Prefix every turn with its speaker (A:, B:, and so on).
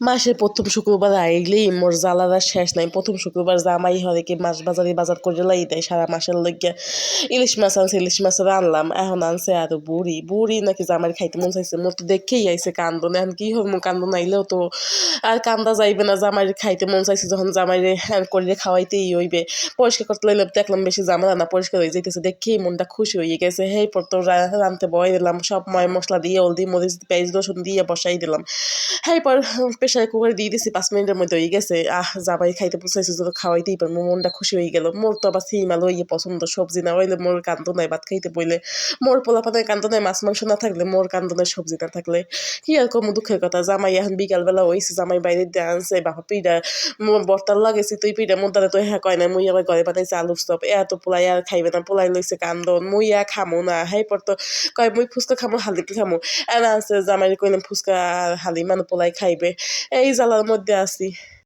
A: মাসের প্রথম শুক্রবার আইলেই মোর জ্বালার আর শেষ নাই। প্রথম শুক্রবার জামাই হরেকে মাছ বাজার করে লাই দেয় সারা মাসের লইগা। ইলিশ মাছ আনছে, ইলিশ মাছ আনলাম। এখন আনছে আর বুড়ি বুড়ি নাকি জামাই খাইতে মন চাইছে। মোর তো দেখেই আইছে কান্দন। এখন কি হবো, কান্দন আইলেও তো আর কান্দা যাইবে না। জামাই খাইতে মন চাইছে যখন জামাইরে করে খাওয়াইতেই হইবে। পরিষ্কার করতে লাইলে দেখলাম বেশি ঝামেলা না, পরিষ্কার হয়ে যাইতেছে। দেখেই মনটা খুশি হয়ে গেছে। হেই পর তো রানতে বয় দিলাম, সব মশলা দিয়ে হলদি মরিচ পেঁয়াজ রসুন দিয়ে বসাই দিলাম। হ্যাঁ পর প্রেশার কুকারে দিয়ে দিছি, 5 মিনিটের মধ্যে হয়ে গেছে। জামাই খাইতে চাইছে তো খাওয়াইতেই পার, মোর মনটা খুশি হয়ে গেল। মোর তো আবার সিম আলু ইয়ে পছন্দ, সবজি না হইলে মোর কান্দ নাই। ভাত খাইতে বইলে মোর পোলাপানের কান্দ নাই, মাছ মাংস না থাকলে মোর কান্দ নাই, সবজি না থাকলে। কি আর কম দুঃখের কথা। জামাই এখন বিকালবেলা হয়েছে, জামাই বাইরে দিয়ে আনছে বাপা পিঠা, মোর বর্তার লাগেছি তুই পিঠা, মোর দ্বারা তো হ্যাঁ কয় না। মুই আবার ঘরে বানাইছে আলুর চপ। তো পোলাই আর খাইবে না, পোলাই লইছে কান্দন। মুই আর খামো না। হ্যাঁ পর তো কয় মুই ফুচকা খামো, হালিকে খামো। আছে জামাই কইলাম ফুচকা আর হালি মানে পোলাই খাইবে। এই জ্বালার মধ্যে আছি।